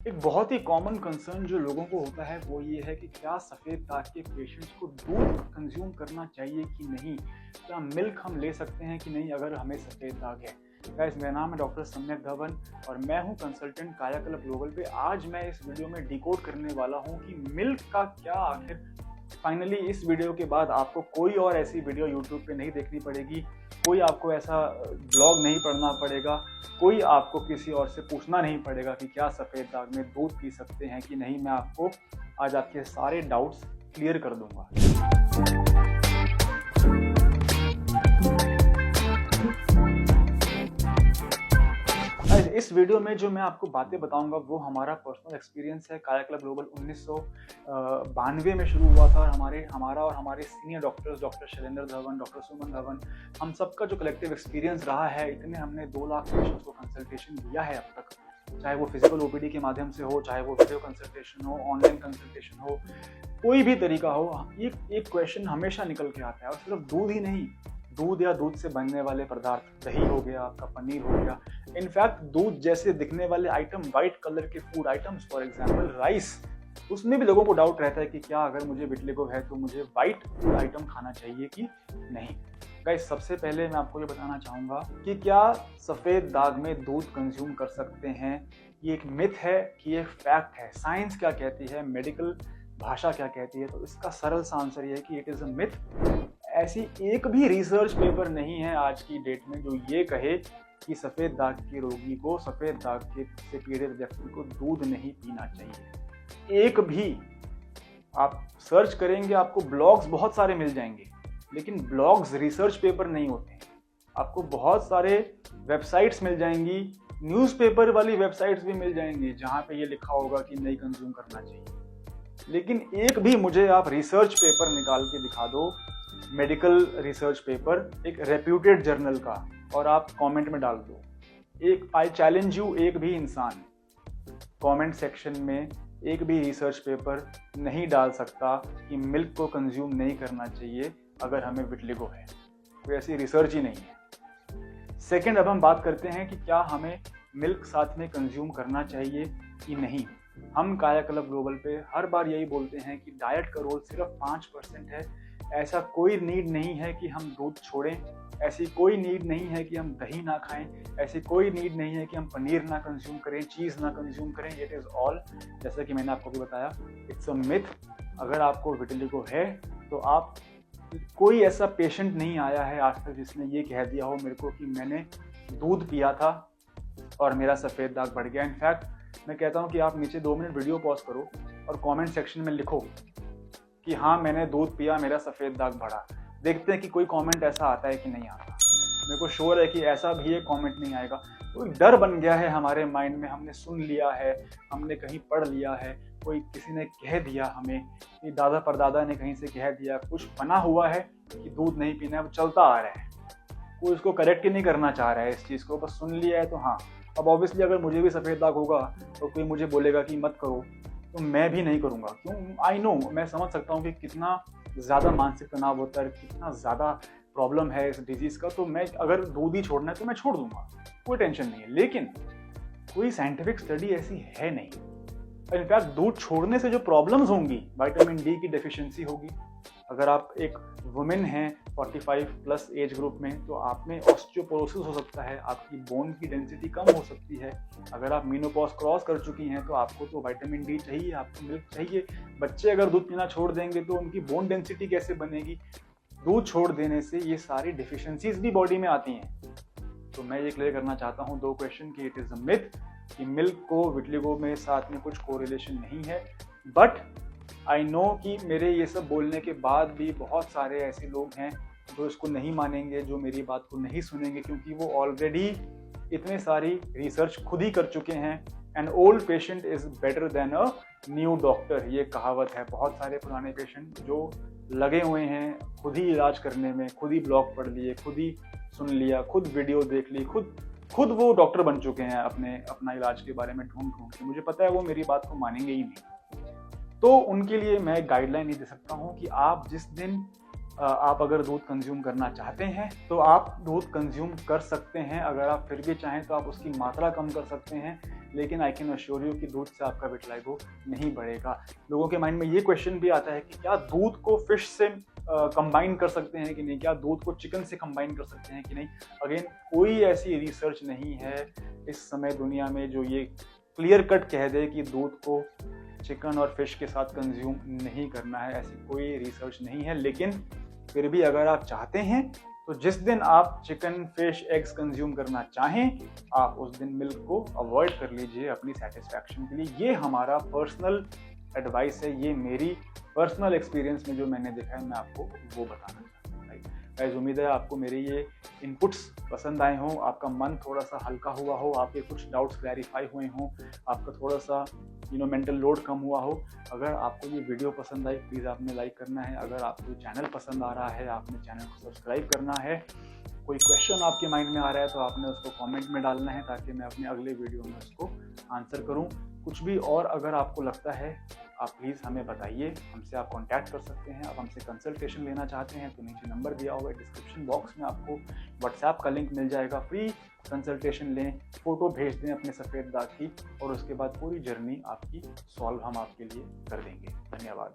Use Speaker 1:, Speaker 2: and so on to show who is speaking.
Speaker 1: एक बहुत ही common concern जो लोगों को होता है वो ये है कि क्या सफ़ेद दाग के पेशेंट्स को दूध कंज्यूम करना चाहिए कि नहीं? क्या मिल्क हम ले सकते हैं कि नहीं अगर हमें सफ़ेद दाग है? गाइस, मेरा नाम है डॉक्टर सम्यक धवन और मैं हूं कंसल्टेंट कायाकल्प ग्लोबल पे। आज मैं इस वीडियो में डिकोड करने वाला हूं कि मिल्क का क्या आखिर। फाइनली इस वीडियो के बाद आपको कोई और ऐसी वीडियो यूट्यूब पे नहीं देखनी पड़ेगी, कोई आपको ऐसा ब्लॉग नहीं पढ़ना पड़ेगा, कोई आपको किसी और से पूछना नहीं पड़ेगा कि क्या सफ़ेद दाग में दूध पी सकते हैं कि नहीं। मैं आपको आज आपके सारे डाउट्स क्लियर कर दूंगा। इस वीडियो में जो मैं आपको बातें बताऊंगा वो हमारा पर्सनल एक्सपीरियंस है। कायाकल्प ग्लोबल 1992 में शुरू हुआ था और हमारा और हमारे senior doctors doctor Shailendra Dhawan, doctor Suman Dhawan, हम सबका जो कलेक्टिव एक्सपीरियंस रहा है, इतने हमने 2 लाख पेशेंट्स को कंसल्टेशन दिया है अब तक, चाहे वो फिजिकल ओपीडी के माध्यम से हो, चाहे वो वीडियो कंसल्टेशन हो, ऑनलाइन कंसल्टेशन हो, कोई भी तरीका हो। एक क्वेश्चन हमेशा निकल के आता है और सिर्फ दूध ही नहीं, दूध या दूध से बनने वाले पदार्थ, दही हो गया, आपका पनीर हो गया, इनफैक्ट दूध जैसे दिखने वाले आइटम, वाइट कलर के food items, for example rice, उसमें भी लोगों को डाउट रहता है कि क्या अगर मुझे विटिलिगो है तो मुझे वाइट फूड आइटम खाना चाहिए कि नहीं। गाइस, सबसे पहले मैं आपको ये बताना चाहूँगा कि क्या सफ़ेद दाग में दूध कंज्यूम कर सकते हैं, ये एक मिथ है कि ये फैक्ट है। साइंस क्या कहती है, मेडिकल भाषा क्या कहती है, तो इसका सरल सा आंसर ये है कि इट इज़ अ मिथ। ऐसी एक भी रिसर्च पेपर नहीं है आज की डेट में जो ये कहे कि सफ़ेद दाग के रोगी को, सफ़ेद दाग के से पीड़ित व्यक्ति को दूध नहीं पीना चाहिए। एक भी। आप सर्च करेंगे आपको ब्लॉग्स बहुत सारे मिल जाएंगे, लेकिन ब्लॉग्स रिसर्च पेपर नहीं होते हैं। आपको बहुत सारे वेबसाइट्स मिल जाएंगी, न्यूज़पेपर वाली वेबसाइट्स भी मिल जाएंगी जहाँ पे ये लिखा होगा कि नहीं कंज्यूम करना चाहिए, लेकिन एक भी मुझे आप रिसर्च पेपर निकाल के दिखा दो, मेडिकल रिसर्च पेपर, एक रेप्यूटेड जर्नल का, और आप कमेंट में डाल दो। आई चैलेंज यू, एक भी इंसान कमेंट सेक्शन में एक भी रिसर्च पेपर नहीं डाल सकता कि मिल्क को कंज्यूम नहीं करना चाहिए अगर हमें विटिलिगो है। कोई ऐसी रिसर्च ही नहीं है। सेकंड, अब हम बात करते हैं कि क्या हमें मिल्क साथ में कंज्यूम करना चाहिए कि नहीं। हम कायाकल्प ग्लोबल पे हर बार यही बोलते हैं कि डाइट का रोल सिर्फ 5% है। ऐसा कोई नीड नहीं है कि हम दूध छोड़ें, ऐसी कोई नीड नहीं है कि हम दही ना खाएं, ऐसी कोई नीड नहीं है कि हम पनीर ना कंज्यूम करें, चीज़ ना कंज्यूम करें। इट इज़ ऑल, जैसा कि मैंने आपको भी बताया, इट्स अ मिथ। अगर आपको विटिलिगो है तो आप, कोई ऐसा पेशेंट नहीं आया है आज तक जिसने ये कह दिया हो मेरे को कि मैंने दूध पिया था और मेरा सफ़ेद दाग बढ़ गया। इनफैक्ट मैं कहता हूँ कि आप नीचे 2 मिनट वीडियो पॉज करो और कमेंट सेक्शन में लिखो कि हाँ मैंने दूध पिया, मेरा सफ़ेद दाग बढ़ा। देखते हैं कि कोई कमेंट ऐसा आता है कि नहीं आता। मेरे को श्योर है कि ऐसा भी एक कमेंट नहीं आएगा। तो एक डर बन गया है हमारे माइंड में, हमने सुन लिया है, हमने कहीं पढ़ लिया है, कोई किसी ने कह दिया हमें, कि दादा परदादा ने कहीं से कह दिया, कुछ बना हुआ है कि दूध नहीं पीना है, वो चलता आ रहा है। कोई इसको करेक्ट ही नहीं करना चाह रहा है इस चीज़ को, बस सुन लिया है। तो हाँ, अब ऑब्वियसली अगर मुझे भी सफ़ेद दाग होगा तो कोई मुझे बोलेगा कि मत करो, तो मैं भी नहीं करूँगा। क्यों? आई नो, मैं समझ सकता हूँ कि कितना ज़्यादा मानसिक तनाव होता है, कितना ज़्यादा प्रॉब्लम है इस डिजीज़ का। तो मैं, अगर दूध ही छोड़ना है तो मैं छोड़ दूंगा, कोई टेंशन नहीं है। लेकिन कोई साइंटिफिक स्टडी ऐसी है नहीं। इनफैक्ट दूध छोड़ने से जो प्रॉब्लम्स होंगी, विटामिन डी की डेफिशिएंसी होगी। अगर आप एक वुमेन हैं 45+ एज ग्रुप में, तो आप में ऑस्टियोपोरोसिस हो सकता है, आपकी बोन की डेंसिटी कम हो सकती है। अगर आप मेनोपॉज क्रॉस कर चुकी हैं तो आपको तो विटामिन डी चाहिए, आपको मिल्क चाहिए। बच्चे अगर दूध पीना छोड़ देंगे तो उनकी बोन डेंसिटी कैसे बनेगी? दूध छोड़ देने से ये सारी डिफिशियंसीज भी बॉडी में आती हैं। तो मैं ये क्लियर करना चाहता हूँ 2 क्वेश्चन कि इट इज़ अ मिथ कि मिल्क को विटिलिगो में साथ में कुछ कोरिलेशन नहीं है। बट आई नो कि मेरे ये सब बोलने के बाद भी बहुत सारे ऐसे लोग हैं जो इसको नहीं मानेंगे, जो मेरी बात को नहीं सुनेंगे, क्योंकि वो ऑलरेडी इतने सारी रिसर्च खुद ही कर चुके हैं। An old patient is better than a new doctor, ये कहावत है। बहुत सारे पुराने पेशेंट जो लगे हुए हैं खुद ही इलाज करने में, खुद ही ब्लॉग पढ़ लिए, खुद ही सुन लिया, खुद वीडियो देख ली, खुद वो डॉक्टर बन चुके हैं अपना इलाज के बारे में ढूंढ के। मुझे पता है वो मेरी बात को मानेंगे ही नहीं। तो उनके लिए मैं गाइडलाइन नहीं दे सकता हूँ कि आप जिस दिन आप अगर दूध कंज्यूम करना चाहते हैं तो आप दूध कंज्यूम कर सकते हैं। अगर आप फिर भी चाहें तो आप उसकी मात्रा कम कर सकते हैं। लेकिन आई कैन अश्योर यू कि दूध से आपका विटिलिगो नहीं बढ़ेगा। लोगों के माइंड में ये क्वेश्चन भी आता है कि क्या दूध को फिश से कंबाइन कर सकते हैं कि नहीं, क्या दूध को चिकन से कंबाइन कर सकते हैं कि नहीं। अगेन कोई ऐसी रिसर्च नहीं है इस समय दुनिया में जो ये क्लियर कट कह दे कि दूध को चिकन और फिश के साथ कंज्यूम नहीं करना है, ऐसी कोई रिसर्च नहीं है। लेकिन फिर भी अगर आप चाहते हैं तो जिस दिन आप चिकन, फिश, एग्स कंज्यूम करना चाहें, आप उस दिन मिल्क को अवॉइड कर लीजिए अपनी सेटिस्फैक्शन के लिए। ये हमारा पर्सनल एडवाइस है, ये मेरी पर्सनल एक्सपीरियंस में जो मैंने देखा है मैं आपको वो बताना चाहता हूँ। गाइस, उम्मीद है आपको मेरे ये इनपुट्स पसंद आए हों, आपका मन थोड़ा सा हल्का हुआ हो, आपके कुछ डाउट्स क्लैरिफाई हुए हों, आपका थोड़ा सा मेंटल लोड कम हुआ हो। अगर आपको ये वीडियो पसंद आई प्लीज़ आपने लाइक करना है। अगर आपको चैनल पसंद आ रहा है आपने चैनल को सब्सक्राइब करना है। कोई क्वेश्चन आपके माइंड में आ रहा है तो आपने उसको कमेंट में डालना है ताकि मैं अपने अगले वीडियो में उसको आंसर करूं। कुछ भी और अगर आपको लगता है आप प्लीज़ हमें बताइए, हमसे आप कांटेक्ट कर सकते हैं। आप हमसे कंसल्टेशन लेना चाहते हैं तो नीचे नंबर दिया हुआ है, डिस्क्रिप्शन बॉक्स में आपको व्हाट्सएप का लिंक मिल जाएगा। फ्री कंसल्टेशन लें, फ़ोटो भेज दें अपने सफ़ेद दाग की और उसके बाद पूरी जर्नी आपकी सॉल्व हम आपके लिए कर देंगे। धन्यवाद।